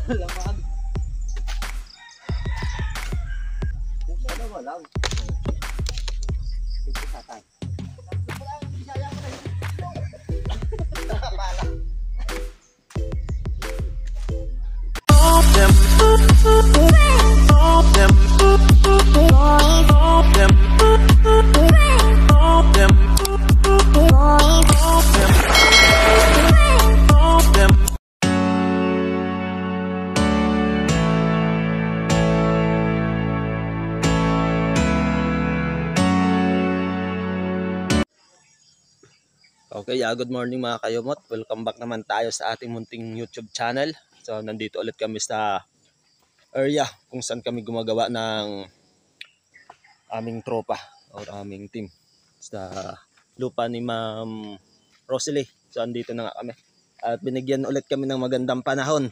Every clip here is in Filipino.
Laman. Sana walang. Ito tatay. Okay, good morning mga kayumot. Welcome back naman tayo sa ating munting YouTube channel. So, nandito ulit kami sa area kung saan kami gumagawa ng aming tropa or aming team sa lupa ni Ma'am Rosalie. So, andito na nga kami. At binigyan ulit kami ng magandang panahon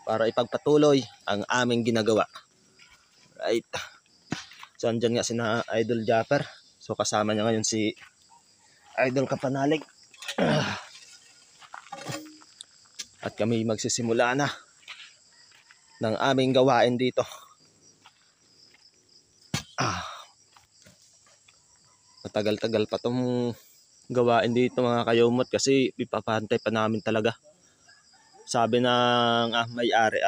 para ipagpatuloy ang aming ginagawa. Right. So, andyan nga si na Idol Japper. So, kasama niya ngayon si Idol Kapanalig. At kami magsisimula na ng aming gawain dito. Matagal-tagal pa tong gawain dito mga kayumot kasi ipapantay pa namin talaga. Sabi ng may-ari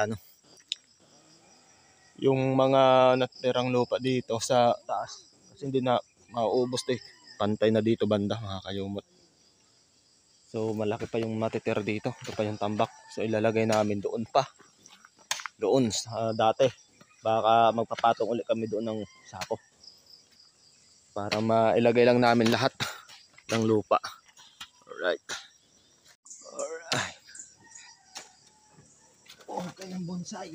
yung mga natirang lupa dito sa taas kasi hindi na mauubos pantay na dito banda mga kayumot. So malaki pa yung matitira dito. Ito pa yung tambak. So ilalagay namin doon pa. Doon dati. Baka magpapatong ulit kami doon ng sako. Para mailagay lang namin lahat ng lupa. Alright. Alright. Okay yung bonsai.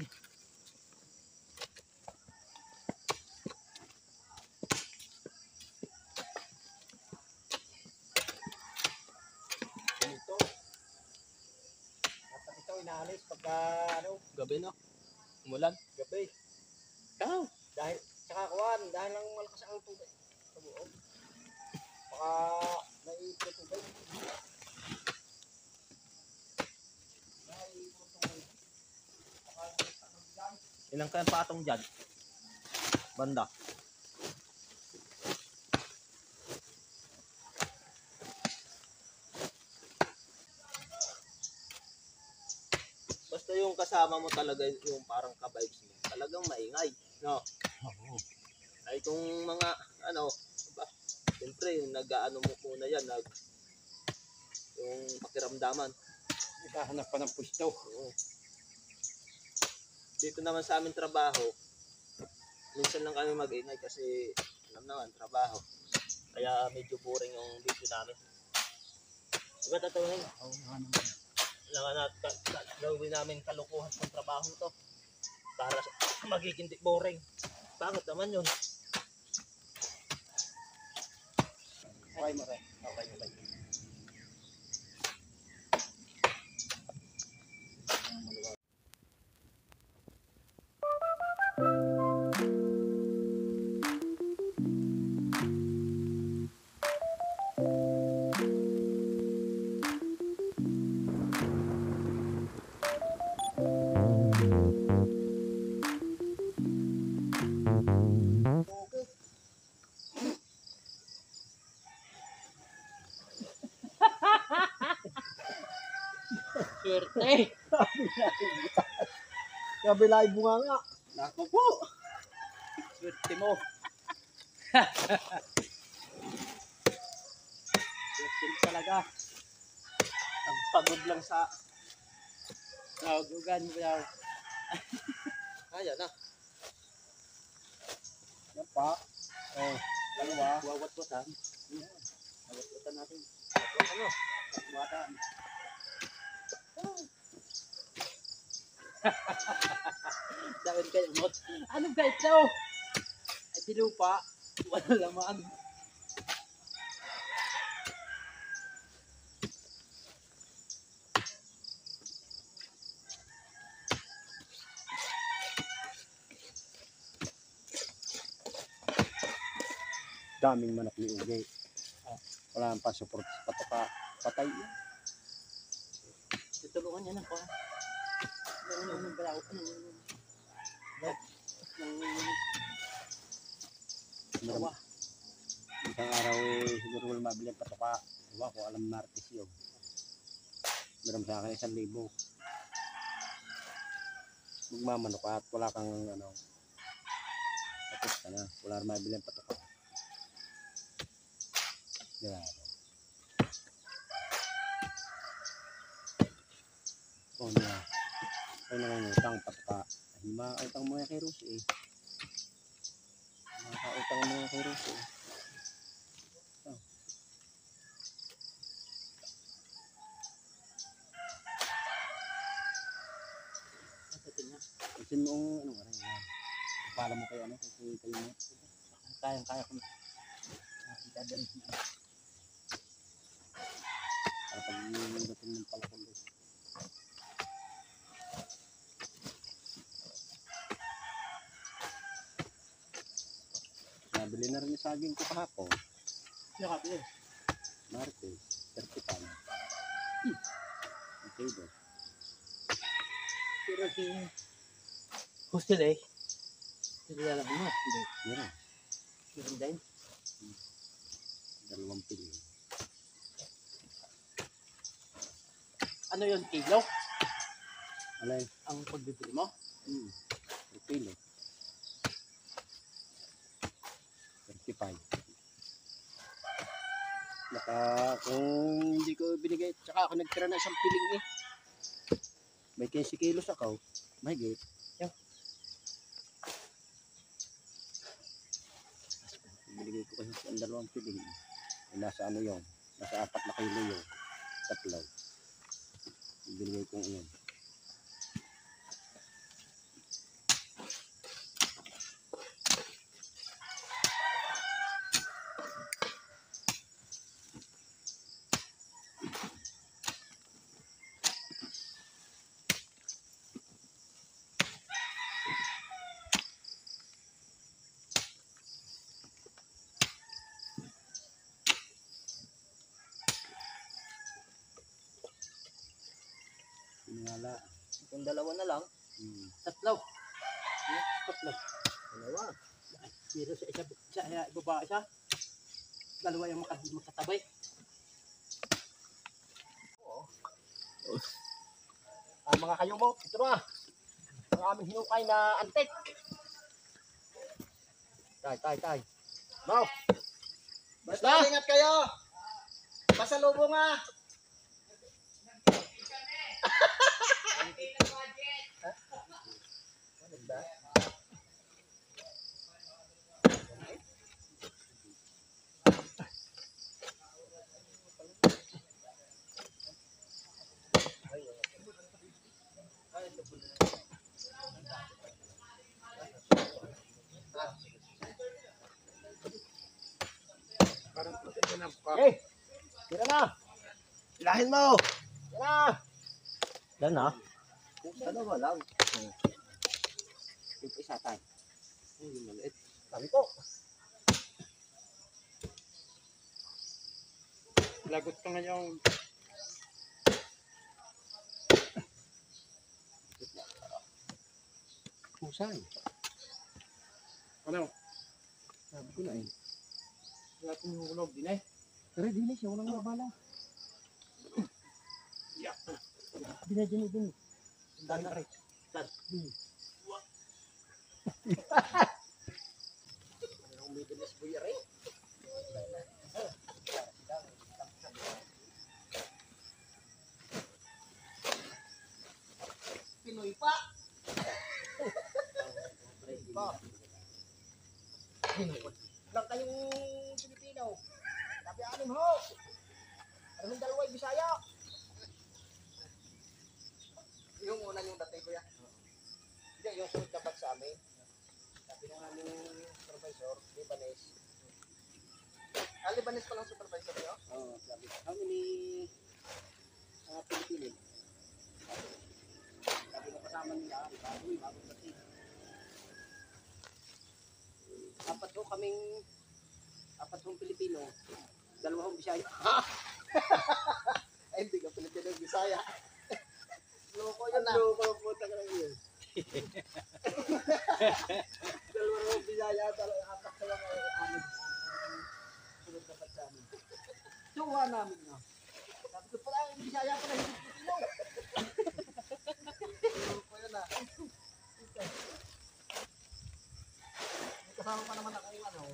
Inaalis pagka Gabi na. Umulan. gabi. Dahil tsaka kuwan, dahil lang malakas ang tubig sa buo. Baka naipit tubig. Ilang kayang patong dyan? Banda. Basta yung kasama mo talaga yung parang ka-vibes mo. Talagang maingay. No? Ay kung mga siyempre yung nag-ano mo muna yan, yung pakiramdaman. Naghahanap pa ng pwesto. Oo. Dito naman sa aming trabaho, minsan lang kami mag-ingay kasi alam naman, trabaho. Kaya medyo boring yung video namin. Diba tatawahin? Oo, naman. Gawin namin kalukuhan ng trabaho to para magiging boring. Bakit naman yun? Okay mo rin. Okay. Swerte! Kabila ay bunga nga. Nako po! Swerte mo! Swerte talaga. Ang pagod lang sa Nagugan mo daw. ayan na. Yan pa. Oh, dalawa. Wawat-watan. Wawat-watan natin. Watan. Sabi kayo mo. Ano ba ito? Ay, tilupa. Wala laman. daming manok ni Uge. Wala nang pa-support sa patoka. Patay yan. Tutulungan niya ng pa. Anong balaw? Dalawa. Isang araw siguro wala mabili ang patoka. Diba ko alam Martes yun. Meron sa akin 1,000. Magmamano ka at wala kang ano. Tapos ka na. Wala rin mabili ang patoka. Diba? O niya. Kaya nangangutang patoka. Makautang mo kay Rose eh. Makautang mo kay Rose eh. Kasi mo ano nga rin yan. Pala mo kayo ano kasi kayo mo. Kaya ko. Dadalhin. Para pag nilating ng palakol. Nabili na rin yung saging ko kahapon. Nakabili. Martes, 35. Okay do. Pero si hostel eh. Hindi alam mo. Hindi. Meron. Meron din. 2 pili. Ano yun? Kilo? Alay. Ang pagbibili mo? 2 pili. 35. Kung hindi ko binigay, tsaka ako nagtira na 1 piling eh. May 15 kilos ako. May gate. Yeah. Binigay ko kasi ang 2 piling. Nasa ano yun? Nasa 4 na kilo yun. 3. Binigay kong iyon. Wala. Kung dalawa na lang. Tatlo. Tatlo. Dalawa. Pero sa ibaba isa. Dalawa yung makatabay. Oo. Mga kayo mo, ito na. Ang aming hinukay na antik. Tay. Mau. Basta ingat kayo. Pasalubong ah. Hey! Tira na! Ilahin mo! Tira! Yan na. Dalawa lang. Yung isa tayo. Hindi maliit. Sabi ko. Lagot ka ngayon. Pusay. Ano? Sabi ko na eh. Wala kong hulog din eh. Pero di na siya. Walang mabala. Yeah. Dini. Dan na rin. Dan. Anong may dinas buya rin? Pinoy pa. Lang kayong Pilipino. Sabi anim ho. Anong dalawa ay Bisaya? Yung una yung datay ko yan. Hindi, yung sunod na batch sa amin. Sabi ng aming supervisor, Libanese. Libanese pa lang supervisor niyo? Oo, sabi ko. How many Pilipino? Sabi ko kasama nila. Bago kasi. Apat hong Pilipino. 2 Bisaya. Ay, hindi ka Pilipino, Bisaya. Loko yun na. Loko ang puta ka lang yun. Dalawa naman Bisaya, atak sa mga amin. Sunod na pat sa amin. Tuwa namin nga. Sabi ko pala, yung Bisaya pala hindi Pilipino. Loko yun na. May kasama pa naman akong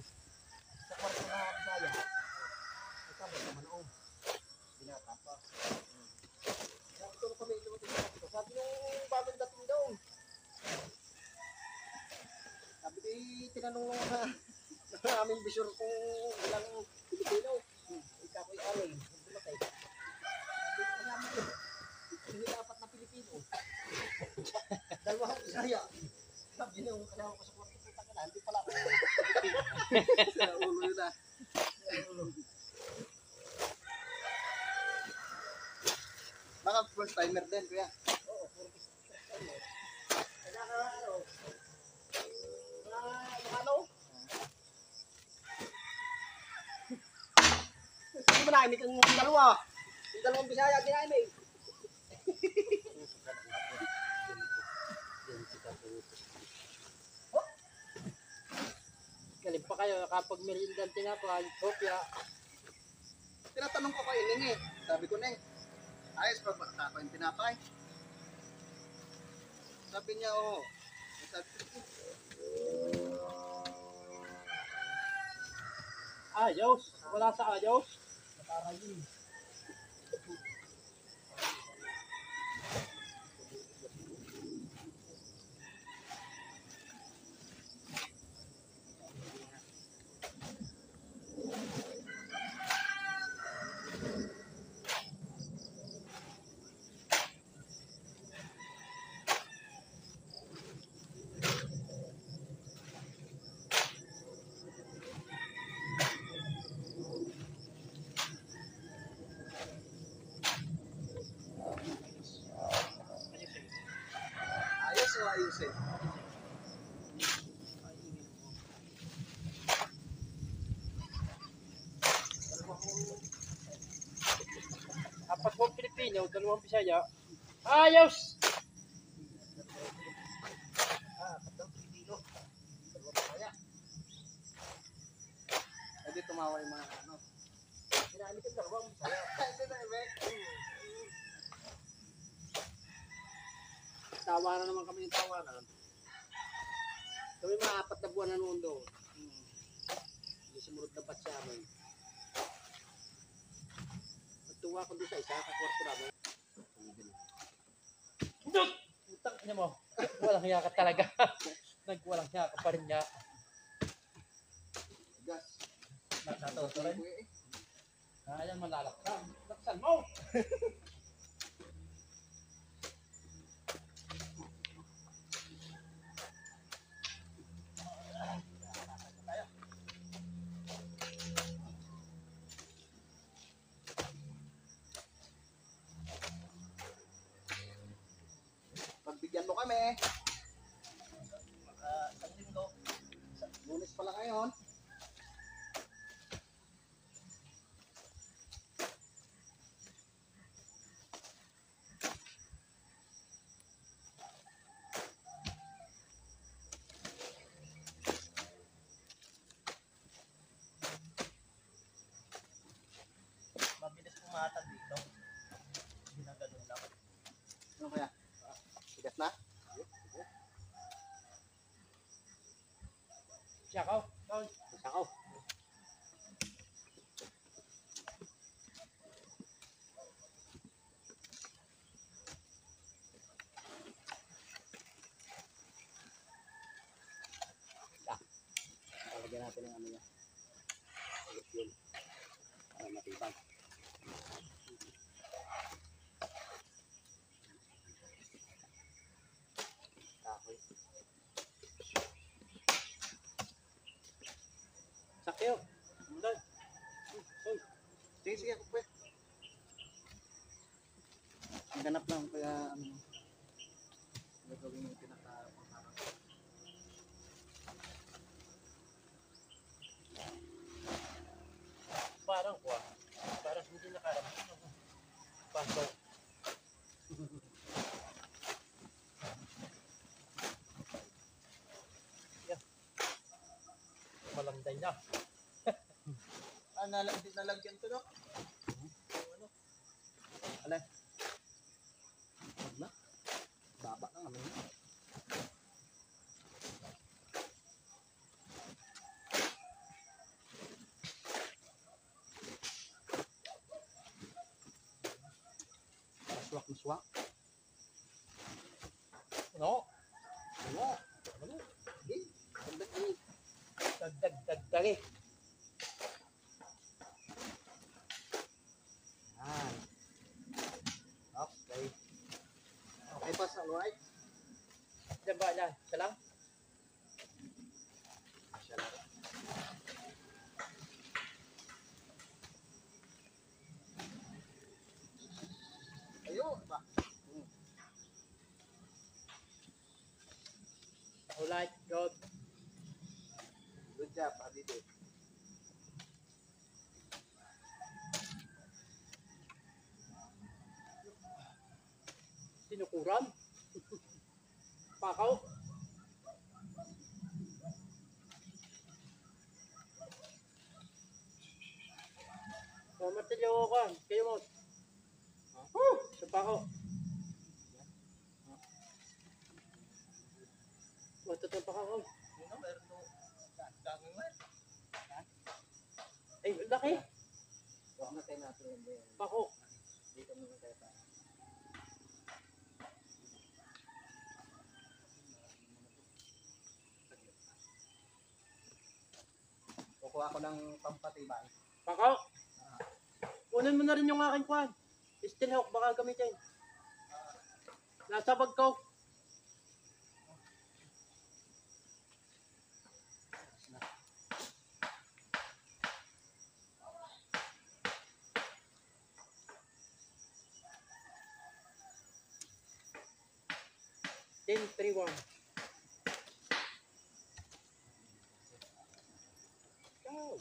sa kwarto na Bisaya. Ay kami naman binata pa. Sabi ko kami ito. Sabi nung bagong dating daw. Sabi ko tinanong nung na aming bisyor kung ilang Pilipino. Ikaw ko'y alay. Dumatay. Sabi ko namin hindi dapat na Pilipino. Dalawang Bisaya. Sabi nung kasama ko sa kwarto, puta ka na, hindi pala ako. Sa ulo yun na. Baka first timer din, kuya. Oo, puro Bisaya. Kaya ano? Hindi mo nainig ang dalawa. Yung dalawang Bisaya, ginainig. Galing pa kayo kapag merindante nga po, ay kopya. Tinatanong ko kay Ining eh. Sabi ko, Neng, ayos pa ba ako yung tinapay? Sabi niya, oo. Sabi ko, Ayos. Wala sa ayos. Nakarayin. ayos o ayusin? Apat mo Pilipino, dalawang Bisaya. Ayos! Hindi tumawa yung mga ano. Ginamit ang dalawang Bisaya. Hindi na, Ibek. Tawa na naman kami ng tawanan. Kami mga 4 na buwan na noon doon. Hindi sumunod na bat sa amin. Nagtuwa ko doon sa isa, kakwarto namin. Putang ina mo. Walang hiya ka talaga. Nagwalang hiya ka pa rin niya. Gas. Natuto rin. Kaya malalaksan. Laksan mo! Pagbigyan mo kami. Isang linggo. Lunes pala ngayon. Mabilis pumatag dito. Hindi na ganun lang. Ano kaya? Bigas na? Siyakaw. Siyakaw. Talagyan natin ang ano niya. Yun. Para matibag. Kahoy. Sakyo. Mundan. Sige, sige, kupe. Ganap lang kaya ano. Gagawin yung pinaka-pangharap. Parang kuha. Parang hindi nakarap. Pasok. Panday na. Nalagyan to, no? Ano? Alay. Huwag na. Baba na naman yun. Maswak na swak. Ano? Ano? Ano? Hindi. Dagdag eh. Dagdag eh. Yan. Okay. Okay pa sa alright? Diyan ba yan? Isa lang? Siya lang. Ayun ba? Alright, good. Good job, Abide. Sinukuran. Pakaw. Matilyo ko. Kayo mo. Sa pakaw. Matutong pakaw. Ano, meron to. Daming man. Ay, laki. Huwag na tayo natin yung Pakaw. dito muna tayo tayo. Kukuha ko ng pampatibay. Pakaw. Kunin mo na rin yung aking kwan. Steel hook, baka gamitin. Nasa bag ko. Then 3-1. Go. Oh.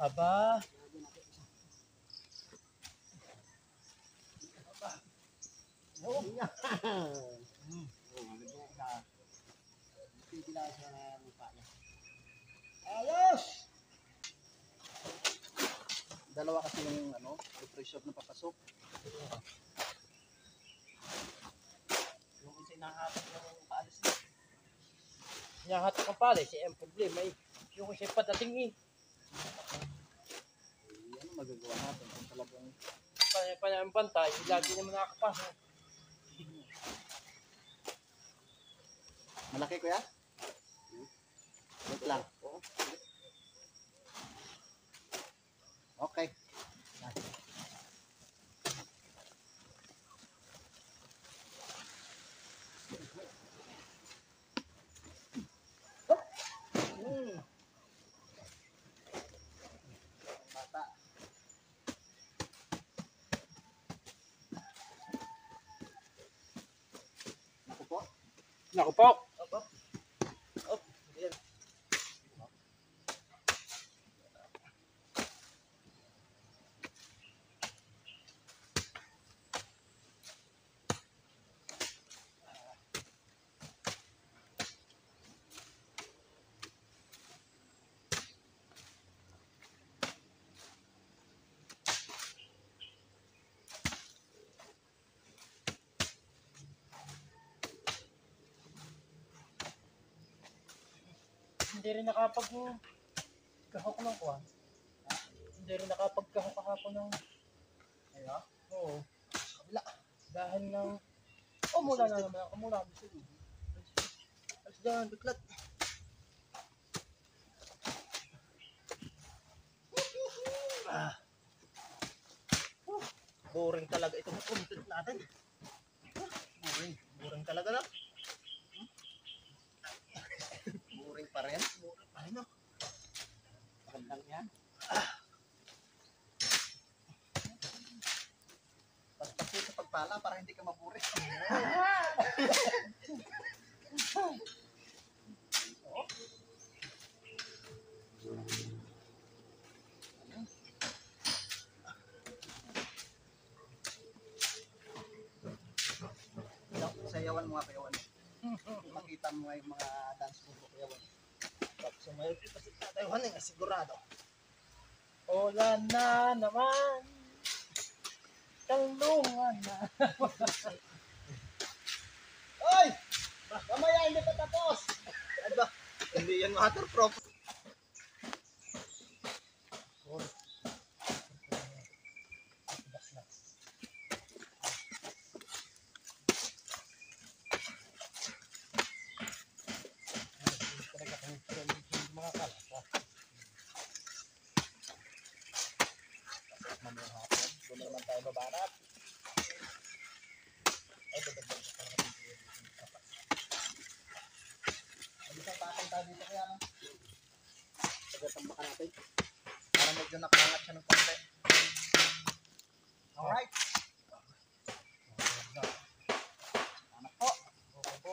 Aba. Oh, yan. Pipila sa mukha niya. Ayos! Dalawa kasi yung ano, pressure na papasok. Yung isa nahatak ng paalis na. Nahatak ang paalis, ang problema eh. Yung isa padating eh. Ano magagawa natin kung talagang Ang bantay, lagi naman nakakapasok. malaki kuya? Wait lang. Okay. Bata. Naku po. Naku po. Op, op. Op. Ayan. Hindi rin nakapag-kahok ng kuwan. Hindi rin nakapag-kahok kahapon ng... Ayan. Oo. Kabila. Dahil ng... Mula na naman ako. Mula na siguro. Alis dyan, biglat. Boring talaga itong content natin. Boring. Boring talaga na. Boring pa rin. Boring pa rin, no? Magandang yan. Basta po sa pagpala para hindi ka maburi. Sayawan mga kayawan. Makita mo nga yung mga dance mo kayawan. Tapos sumayaw dito sa tatayawan nga sigurado. Wala na naman. Talungan na. Oy! Mamaya hindi pa tapos! Ano ba? Hindi yan waterproof. Mga kalasa. Mamaya hapon. Doon na naman tayo babanat. Ay, dadagdag ko pala natin yung kapas. Ay, isang patang tayo dito kaya no? Tagatamba ka natin. Para medyo nakaangat siya ng konti. Alright. Anak po. Okay po.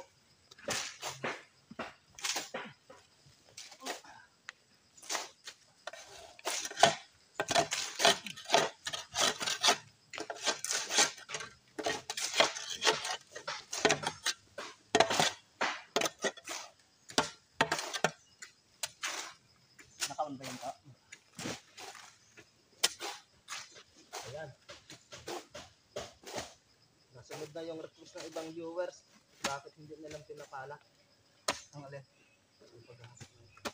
Naka-on ba yun ka? Ayan. Nasunod na yung request ng ibang viewers. Bakit hindi nilang pinapala? Ang alin?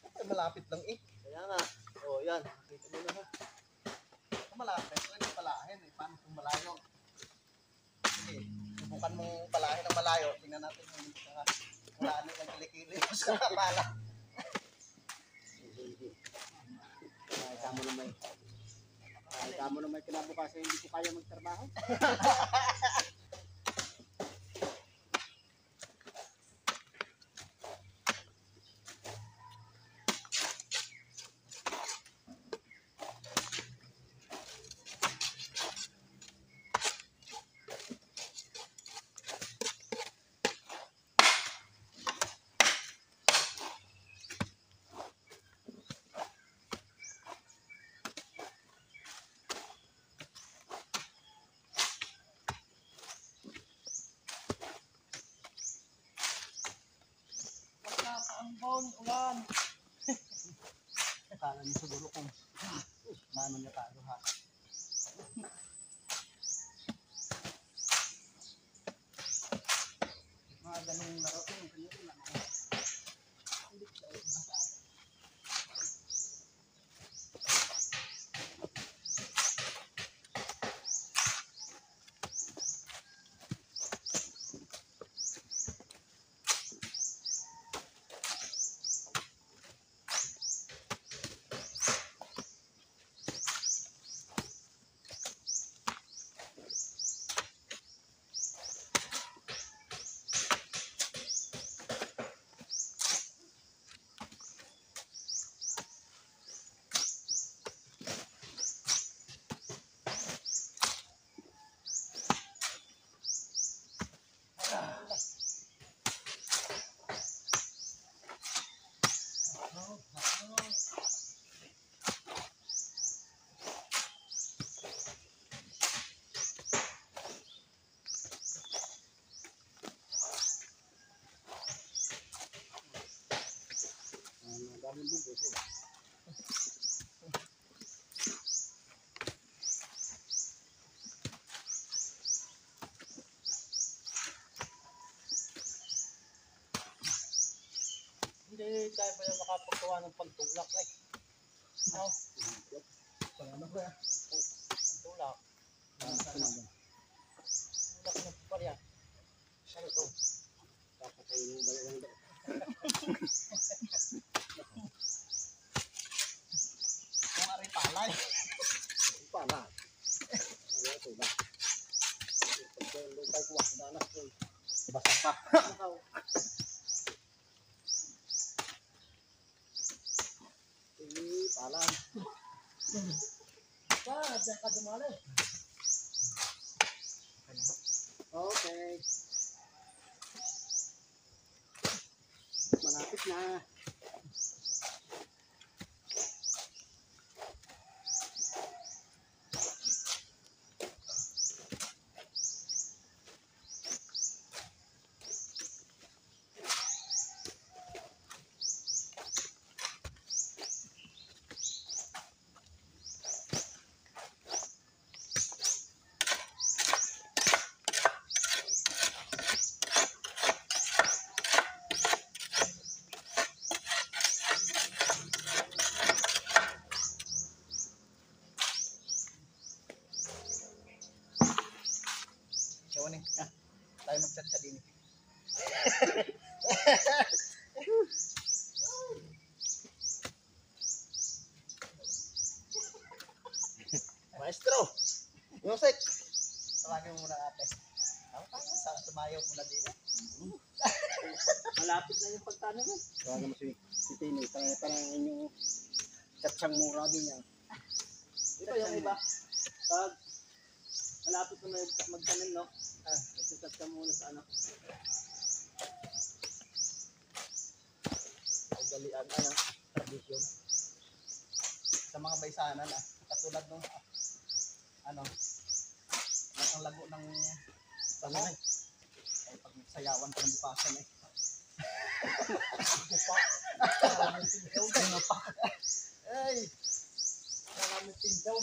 Ay, malapit lang eh. Kaya nga. O, yan. Nakita mo na ha. Kung malapit, pwede palahin eh. Paano kung malayo? Sige, subukan mong palahin ng malayo. Tingnan natin kung wala na yung kilikili sa pala. Ay, kamo na may kinabukasan hindi ko kaya magtrabaho. Magkakaambon, ulan. Akala niyo siguro kung maano niya tayo ha. Mga ganung laro yung ganyan lang. Hindi ko siya masabi. kaming bubuso. Hindi tayo pa yung makapaggawa ng pagtulak eh. Ano? Salamat ba? Pagtulak. Tulak ng parya. Ano to? Papatayin yung dalawang daw. Kung ari palay. Pala. Ano ito ba? Pagka kuha sa danas ko. Basta pa. Pala. Diyan ka dumali. Okay. Malapit na. Yawan eh. Tayo mag-chat sa din. Maestro. Music. Tawagin mo muna ate. Saan sumayaw muna din eh. Malapit na yung pagtanong mo. Tawagan mo si Tini. Parang inyong katsang mura din yan. Ito yung iba. Pag malapit na magtanim, no? Nagsatsat ka muna sa ano. Pagdalian, ano? Tradisyon. Sa mga baysanan, katulad nung, ano, ang lago ng tanay. Ay, pag sayawan ka ng bukasan, eh. Bupa. Maraming tindaw. Ay! Maraming tindaw.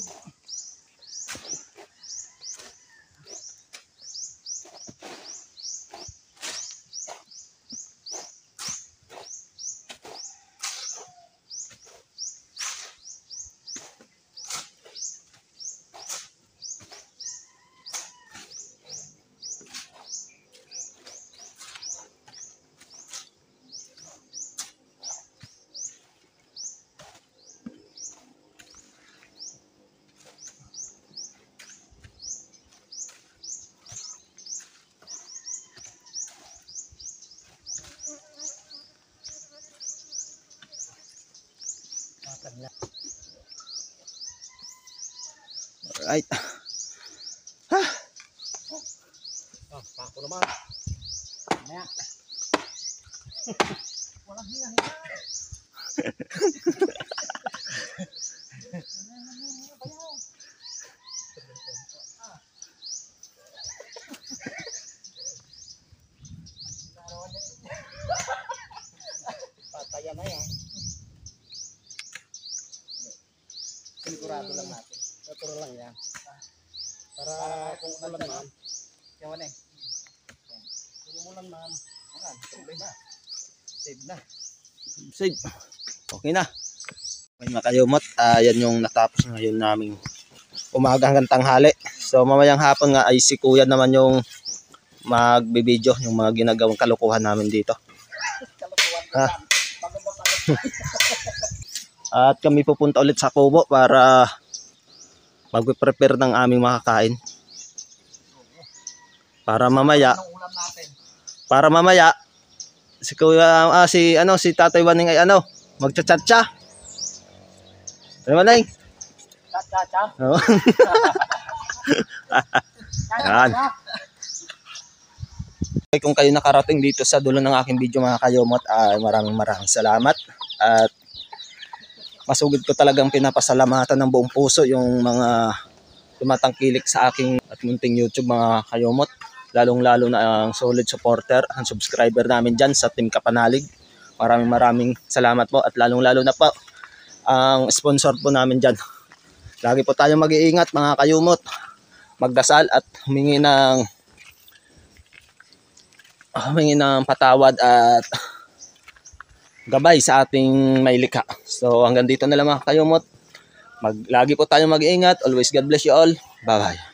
Alright. Pako naman. Mamaya. Walang hinga. Patayan na yan. Sigurado lang natin. Natural lang yan. Para kung ulan man. Yawan eh. Kung ulan man. Ayan, save na. Save na. Save. Okay na. Okay mga kayumot, yan yung natapos ngayon naming umaga hanggang tanghali. So mamayang hapon nga ay si Kuya naman yung magbibideo yung mga ginagawang kalukuhan namin dito. Ha? At kami pupunta ulit sa kubo para mag-prepare ng aming makakain. Para mamaya, Anong ulam natin? si Kuya, si Tatay Waning ay magchat-chat. Tatay Waning. Cha-cha-cha. Oo. Yan. Okay, kung kayo nakarating dito sa dulo ng aking video mga kayomot, maraming salamat. At masugid ko talagang pinapasalamatan ng buong puso yung mga tumatangkilik sa aking at munting YouTube mga kayomot. Lalong-lalo na ang solid supporter, ang subscriber namin dyan sa Team Kapanalig. Maraming salamat po at lalong-lalo na po ang sponsor po namin dyan. Lagi po tayong mag-iingat mga kayumot, magdasal at humingi ng patawad at gabay sa ating may likha. So hanggang dito na lang mga kayumot. Lagi po tayong mag-iingat. Always God bless you all. Bye-bye.